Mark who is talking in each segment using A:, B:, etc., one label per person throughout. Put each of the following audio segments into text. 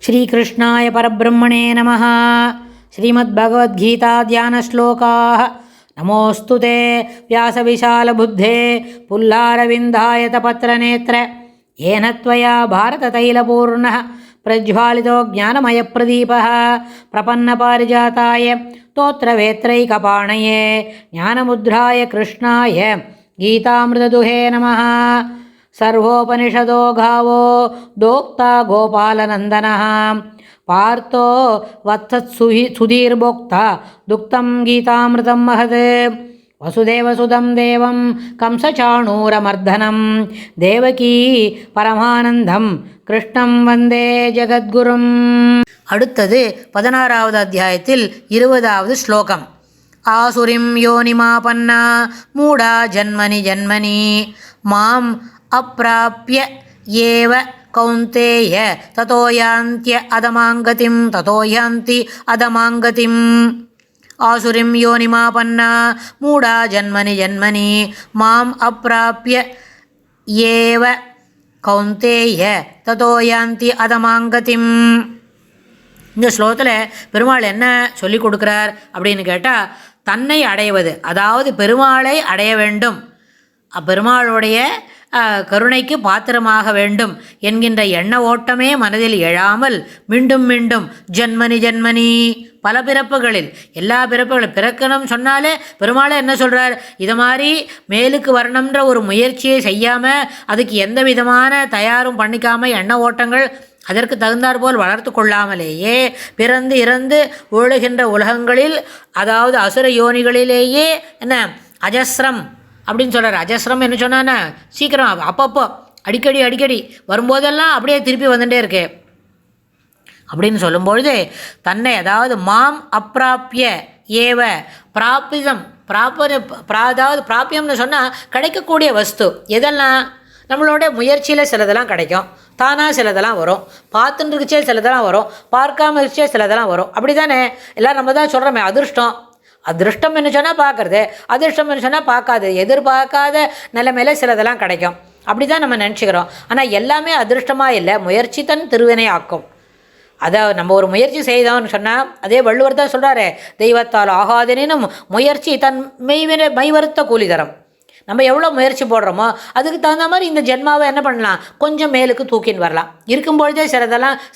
A: श्रीकृष्णाय परब्रह्मणे नमः। श्रीमद्भगवद्गीता ध्यानश्लोकाः। नमोऽस्तु ते व्यासविशालबुद्धे पुल्लारविन्दायतपत्रनेत्र येन त्वया भारततैलपूर्णः प्रज्वालितो ज्ञानमयप्रदीपः प्रपन्नपारिजाताय स्तोत्रवेत्रैकपाणये ज्ञानमुद्राय कृष्णाय गीतामृतदुहे नमः। सर्वोपनिषदो गावो दोक्ता गोपालनन्दनः पार्थो वत्सत्सुधीर्भोक्ता दुक्तं गीतामृतं महत्। वसुदेवसुतं देवं कंसचाणूरमर्दनं देवकी परमानन्दं कृष्णं वन्दे जगद्गुरुम्। அடுத்தது 16வது அத்தியாயத்தில் 20வது ஸ்லோகம். ஆசுரிம் யோனிமாபன்னா மூடா ஜன்மனி ஜன்மனி மாம் அப்ராப்ய ஏவ கௌந்தேய ததோ யாந்த்ய அதமாங்கதிம் ததோ யாந்தி அதமாங்கதிம். ஆசுரிம் யோனிமாபன்னா மூடா ஜன்மனி ஜன்மனி மாம் அப்ராப்ய ஏவ கௌந்தேய ததோ யாந்தி அதமாங்கதிம். இந்த ஸ்லோகத்தில் பெருமாள் என்ன சொல்லி கொடுக்குறார் அப்படின்னு கேட்டால், தன்னை அடைவது, அதாவது பெருமாளை அடைய வேண்டும், பெருமாளுடைய கருணைக்கு பாத்திரமாக வேண்டும் என்கின்ற எண்ண ஓட்டமே மனதில் எழாமல் மீண்டும் மீண்டும் ஜன்மனி ஜன்மனி பல பிறப்புகளில் எல்லா பிறப்புகளும் பிறக்கணும் சொன்னாலே பெருமாளை என்ன சொல்கிறார், இதை மாதிரி மேலுக்கு வரணுன்ற ஒரு முயற்சியை செய்யாமல் அதுக்கு எந்த விதமான தயாரும் பண்ணிக்காமல் எண்ண ஓட்டங்கள் அதற்கு தகுந்தாற்போல் வளர்த்து கொள்ளாமலேயே பிறந்து இறந்து ஒழுகின்ற உலகங்களில், அதாவது அசுர யோனிகளிலேயே என்ன அஜஸ்ரம் அப்படின்னு சொல்கிறார். அஜஸ்ரம் என்ன சொன்னான்னா சீக்கிரம் அப்பப்போ அடிக்கடி வரும்போதெல்லாம் அப்படியே திருப்பி வந்துட்டே இருக்கு அப்படின்னு சொல்லும்பொழுது தன்னை, அதாவது மாம் அப்பிராப்பிய ஏவ பிராபிதம் அதாவது பிராப்பியம்னு சொன்னால் கிடைக்கக்கூடிய வஸ்து எதெல்லாம், நம்மளோட முயற்சியில் சிலதெல்லாம் கிடைக்கும், தானாக சிலதெல்லாம் வரும், பார்த்துட்டு இருக்கச்சே சிலதெல்லாம் வரும், பார்க்காம இருக்கச்சே சிலதெல்லாம் வரும். அப்படி தானே எல்லோரும் நம்ம தான் சொல்கிறோமே அதிர்ஷ்டம். அதிர்ஷ்டம் என்ன சொன்னால் பார்க்குறது, அதிர்ஷ்டம் என்ன சொன்னால் பார்க்காது, எதிர்பார்க்காத நிலைமையில சிலதெல்லாம் கிடைக்கும். அப்படி தான் நம்ம நினச்சிக்கிறோம். ஆனால் எல்லாமே அதிர்ஷ்டமாக இல்லை, முயற்சி தன் திருவினை ஆக்கும். அதை நம்ம ஒரு முயற்சி செய்தோம்னு சொன்னால், அதே வள்ளுவர் தான் சொல்கிறாரு, தெய்வத்தால் ஆகாதெனினும் முயற்சி தன் மெய்வருத்த கூலி தரும். நம்ம எவ்வளோ முயற்சி போடுறோமோ அதுக்கு தகுந்த மாதிரி இந்த ஜென்மாவை என்ன பண்ணலாம், கொஞ்சம் மேலுக்கு தூக்கின்னு வரலாம். இருக்கும்பொழுதே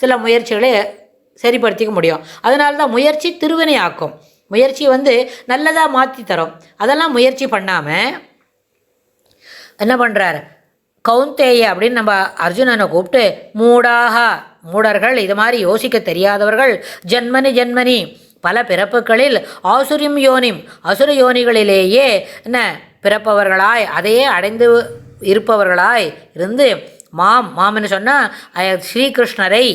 A: சில முயற்சிகளை சரிப்படுத்திக்க முடியும். அதனால தான் முயற்சி திருவினை ஆக்கும். முயற்சி நல்லதாக மாற்றி தரும். அதெல்லாம் முயற்சி பண்ணாமல் என்ன பண்ணுறார், கௌந்தேய அப்படின்னு நம்ம அர்ஜுனனை கூப்பிட்டு மூடர்கள், இது மாதிரி யோசிக்க தெரியாதவர்கள், ஜன்மனி பல பிறப்புகளில் ஆசுரிம் யோனிம் அசுர யோனிகளிலேயே என்ன பிறப்பவர்களாய் அதையே அடைந்து இருப்பவர்களாய் இருந்து மாம்னு சொன்னால் ஸ்ரீகிருஷ்ணரை,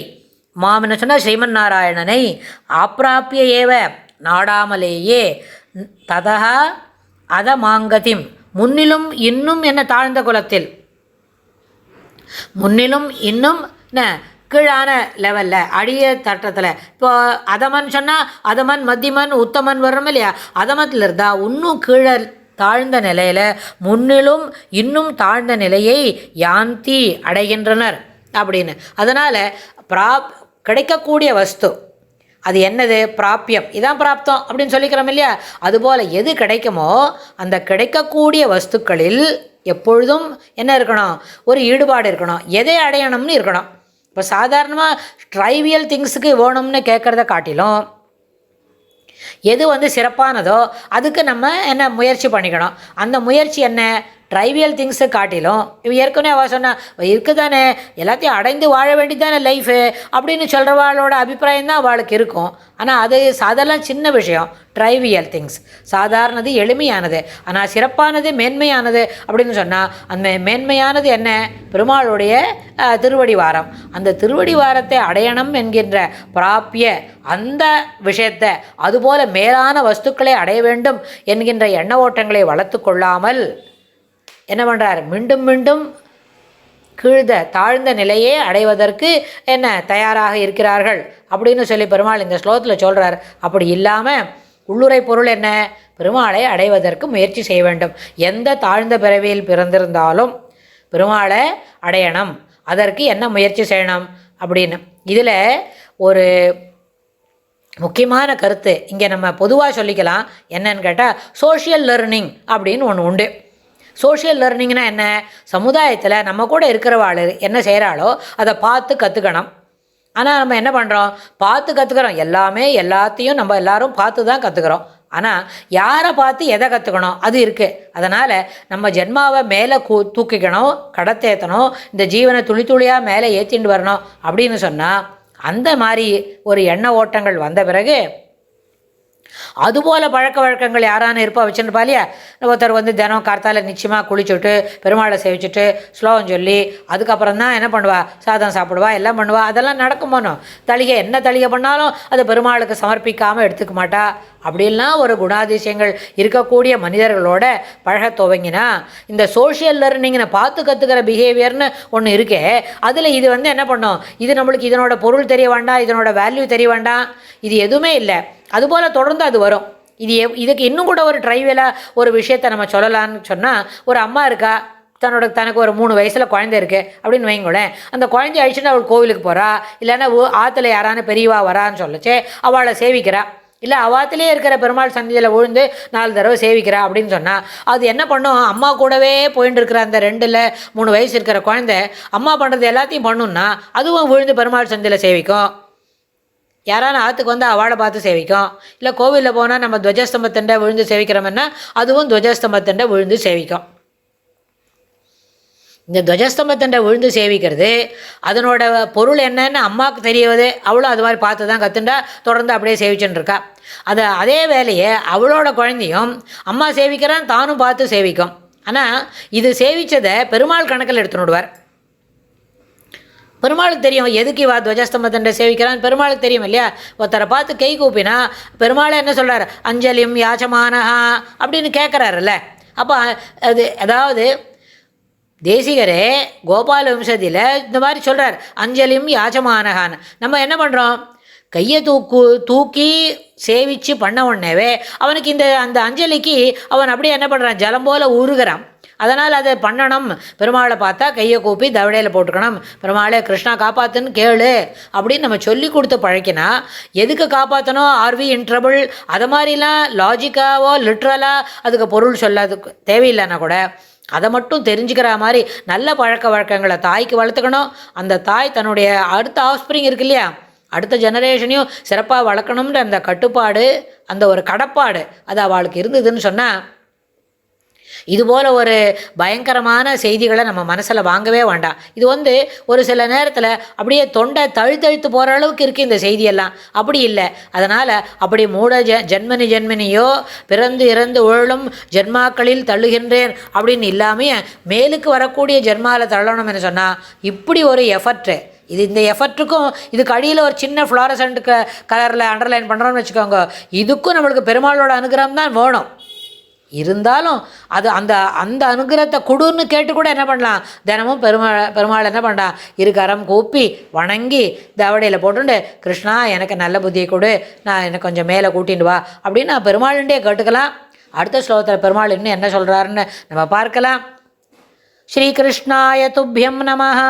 A: மாம்னு சொன்னால் ஸ்ரீமன் நாராயணனை, ஆப்ராப்பிய ஏவ நாடாமலேயே, ததா அதமாங்கதிம் முன்னிலும் இன்னும் என்ன தாழ்ந்த குலத்தில், முன்னிலும் இன்னும் என்ன கீழான லெவலில் அடிய தட்டத்தில். இப்போ அதமன் சொன்னால் அதமன் மத்தியமன் உத்தமன் வர்றோம் இல்லையா, அதமத்தில் இருந்தால் இன்னும் கீழே தாழ்ந்த நிலையில் முன்னிலும் இன்னும் தாழ்ந்த நிலையை யாந்தி அடைகின்றனர் அப்படின்னு. அதனால் கிடைக்கக்கூடிய வஸ்து அது என்னது, பிராப்பியம், இதான் பிராப்தம் அப்படின்னு சொல்லிக்கிறோம் இல்லையா. அதுபோல் எது கிடைக்குமோ அந்த கிடைக்கக்கூடிய வஸ்துக்களில் எப்பொழுதும் என்ன இருக்கணும், ஒரு ஈடுபாடு இருக்கணும், எதை அடையணும்னு இருக்கணும். இப்போ சாதாரணமாக ட்ரைவியல் திங்ஸுக்கு வேணும்னு கேட்குறத காட்டிலும் எது சிறப்பானதோ அதுக்கு நம்ம என்ன முயற்சி பண்ணிக்கணும். அந்த முயற்சி என்ன, ட்ரைவியல் திங்ஸை காட்டிலும் ஏற்கனவே அவள் சொன்னால் இருக்குதானே, எல்லாத்தையும் அடைந்து வாழ வேண்டியதானே லைஃபு அப்படின்னு சொல்கிறவாளோட அபிப்பிராயம் தான் அவளுக்கு இருக்கும். ஆனால் அது சாதாரண சின்ன விஷயம், ட்ரைவியல் திங்ஸ் சாதாரணது எளிமையானது. ஆனால் சிறப்பானது மேன்மையானது அப்படின்னு சொன்னால் அந்த மேன்மையானது என்ன, பெருமாளுடைய திருவடி வாரம். அந்த திருவடி வாரத்தை அடையணும் என்கின்ற பிராப்பிய அந்த விஷயத்தை, அதுபோல் மேலான வஸ்துக்களை அடைய வேண்டும் என்கின்ற எண்ண ஓட்டங்களை வளர்த்து கொள்ளாமல் என்ன பண்ணுறார், மீண்டும் தாழ்ந்த நிலையே அடைவதற்கு என்ன தயாராக இருக்கிறார்கள் அப்படின்னு சொல்லி பெருமாள் இந்த ஸ்லோகத்தில் சொல்கிறார். அப்படி இல்லாமல் உள்ளுரை பொருள் என்ன, பெருமாளை அடைவதற்கு முயற்சி செய்ய வேண்டும். எந்த தாழ்ந்த பிறவியில் பிறந்திருந்தாலும் பெருமாளை அடையணும், அதற்கு என்ன முயற்சி செய்யணும் அப்படின்னு. இதில் ஒரு முக்கியமான கருத்து இங்கே நம்ம பொதுவாக சொல்லிக்கலாம். என்னன்னு கேட்டால் சோஷியல் லேர்னிங் அப்படின்னு ஒன்று உண்டு. சோஷியல் லேர்னிங்னா என்ன? சமுதாயத்தில் நம்ம கூட இருக்கிறவாள் என்ன செய்கிறாளோ அதை பார்த்து கற்றுக்கணும். ஆனால் நம்ம என்ன பண்ணுறோம்? பார்த்து கற்றுக்குறோம். எல்லாத்தையும் நம்ம எல்லாரும் பார்த்து தான் கற்றுக்குறோம். ஆனால் யாரை பார்த்து எதை கற்றுக்கணும் அது இருக்குது. அதனால் நம்ம ஜென்மாவை மேலே தூக்கிக்கணும், கடத்தேற்றணும், இந்த ஜீவனை துளி துளியாக மேலே ஏற்றிட்டு வரணும் அப்படின்னு சொன்னால் அந்த மாதிரி ஒரு எண்ண ஓட்டங்கள் வந்த பிறகு அதுபோல் பழக்க வழக்கங்கள் யாரான இருப்பா வச்சுருப்பா இல்லையா? ஒருத்தர் தினம் கார்த்தால நிச்சயமாக குளிச்சுட்டு பெருமாளை சேவிச்சுட்டு ஸ்லோகம் சொல்லி அதுக்கப்புறம் தான் என்ன பண்ணுவா? சாதம் சாப்பிடுவா, எல்லாம் பண்ணுவா. அதெல்லாம் நடக்குமோனோ? என்ன தளிகை பண்ணாலும் அதை பெருமாளுக்கு சமர்ப்பிக்காமல் எடுத்துக்க மாட்டா. அப்படின்லாம் ஒரு குணாதிசயங்கள் இருக்கக்கூடிய மனிதர்களோட பழக துவங்கினா இந்த சோஷியல் லேர்னிங்கை பார்த்து கற்றுக்கிற பிஹேவியர்னு ஒன்று இருக்கே, அதில் இது என்ன பண்ணும்? இது நம்மளுக்கு இதனோட பொருள் தெரிய வேண்டாம், இதனோட வேல்யூ தெரிய வேண்டாம், இது எதுவுமே இல்லை. அதுபோல் தொடர்ந்து அது வரும். இதுக்கு இன்னும் கூட ஒரு ட்ரைவலாக ஒரு விஷயத்தை நம்ம சொல்லலான்னு சொன்னால், ஒரு அம்மா இருக்கா, தனக்கு ஒரு 3 வயசில் குழந்தை இருக்குது அப்படின்னு வைங்களேன். அந்த குழந்தைய அழிச்சுட்டு அவள் கோவிலுக்கு போகிறா, இல்லைன்னா ஆற்றுல யாரான பெரியவா வரான்னு சொல்லச்சே அவளை சேவிக்கிறா, இல்லை அவாத்திலே இருக்கிற பெருமாள் சந்நிதியில் விழுந்து 4 தடவை சேவிக்கிறா அப்படின்னு சொன்னால் அது என்ன பண்ணும்? அம்மா கூடவே போயிட்டு இருக்கிற அந்த 2 இல்லை 3 வயசு இருக்கிற குழந்தை அம்மா பண்ணுறது எல்லாத்தையும் பண்ணுன்னா அதுவும் விழுந்து பெருமாள் சந்நிதியில் சேவிக்கும். யாரான ஆற்றுக்கு அவளை பார்த்து சேவிக்கும். இல்லை கோவிலில் போனால் நம்ம துவஜஸ்தம்பத்தண்டை விழுந்து சேவிக்கிறோம்னா அதுவும் துவஜஸ்தம்பத்தண்டை விழுந்து சேவிக்கும். இந்த துவஜஸ்தம்பத்தண்டை விழுந்து சேவிக்கிறது அதனோட பொருள் என்னன்னு அம்மாவுக்கு தெரியாது. அவளும் அது மாதிரி பார்த்து தான் கற்றுண்டா தொடர்ந்து அப்படியே சேவிச்சுன்னு இருக்கா. அதே வேலையை அவளோட குழந்தையும் அம்மா சேவிக்கிறான்னு தானும் பார்த்து சேவிக்கும். ஆனால் இது சேவித்ததை பெருமாள் கணக்கில் எடுத்துன்னு விடுவார். பெருமாளுக்கு தெரியும் எதுக்கு இவா துவஜஸ்தம்பத்தண்டை சேவிக்கிறான்னு பெருமாளுக்கு தெரியும் இல்லையா? ஒருத்தரை பார்த்து கை கூப்பினா பெருமாளை என்ன சொல்கிறார்? அஞ்சலியும் யாச்சமானஹா அப்படின்னு கேட்குறாருல்ல. அப்போ அதாவது தேசிகரே கோபால வம்சதியில் இந்த மாதிரி சொல்கிறார், அஞ்சலியும் யாச்சமானஹான்னு. நம்ம என்ன பண்ணுறோம்? கையை தூக்கி சேவித்து பண்ண உடனேவே அவனுக்கு அந்த அஞ்சலிக்கு அவன் அப்படியே என்ன பண்ணுறான்? ஜலம் போல் உருகிறான். அதனால் அதை பண்ணணும். பெருமாளை பார்த்தா கையை கூப்பி தவடையில் போட்டுக்கணும். பெருமாளே கிருஷ்ணா காப்பாற்றுன்னு கேளு அப்படின்னு நம்ம சொல்லி கொடுத்து பழக்கினா எதுக்கு காப்பாற்றணும்? ஆர்வி இன் ட்ரபிள் அதை மாதிரிலாம் லாஜிக்காவோ லிட்ரலாக அதுக்கு பொருள் சொல்லாதுக்கு தேவையில்லைன்னா கூட அதை மட்டும் தெரிஞ்சுக்கிற மாதிரி நல்ல பழக்க வழக்கங்களை தாய்க்கு வளர்த்துக்கணும். அந்த தாய் தன்னுடைய அடுத்த ஆஃப்ஸ்பிரிங் இருக்கு இல்லையா, அடுத்த ஜெனரேஷனையும் சிறப்பாக வளர்க்கணுன்ற அந்த கட்டுப்பாடு, அந்த ஒரு கடப்பாடு அது அவளுக்கு இருந்ததுன்னு சொன்னால் இதுபோல் ஒரு பயங்கரமான செய்திகளை நம்ம மனசில் வாங்கவே வேண்டாம். இது ஒரு சில நேரத்தில் அப்படியே தொண்டை தழுத்தழுத்து போகிற அளவுக்கு இருக்குது இந்த செய்தியெல்லாம். அப்படி இல்லை. அதனால் அப்படி மூட ஜென்மனியோ பிறந்து இறந்து உழலும் ஜென்மாக்களில் தள்ளுகின்றேன் அப்படின்னு இல்லாமல் மேலுக்கு வரக்கூடிய ஜென்மாவில் தள்ளணும்னு சொன்னால் இப்படி ஒரு எஃபர்ட்டு. இந்த எஃபர்ட்டுக்கும் இதுக்கு அடியில் ஒரு சின்ன ஃப்ளாரசன்ட் கலரில் அண்டர்லைன் பண்ணுறோன்னு வச்சுக்கோங்க, இதுக்கும் நம்மளுக்கு பெருமாளோட அனுகிரகம் தான் வேணும். இருந்தாலும் அது அந்த அனுகிரகத்தை கொடுன்னு கேட்டு கூட என்ன பண்ணலாம்? தினமும் பெருமாள் என்ன பண்ணலாம்? கரம் கூப்பி வணங்கி தவடையில் போட்டுண்டு கிருஷ்ணா எனக்கு நல்ல புத்தியை கொடு, நான் எனக்கு கொஞ்சம் மேலே கூட்டிட்டு வா அப்படின்னு நான் பெருமாளுண்டே கேட்டுக்கலாம். அடுத்த ஸ்லோகத்தில் பெருமாள் இன்னும் என்ன சொல்கிறாருன்னு நம்ம பார்க்கலாம். ஸ்ரீகிருஷ்ணாய துப்யம் நமஹ.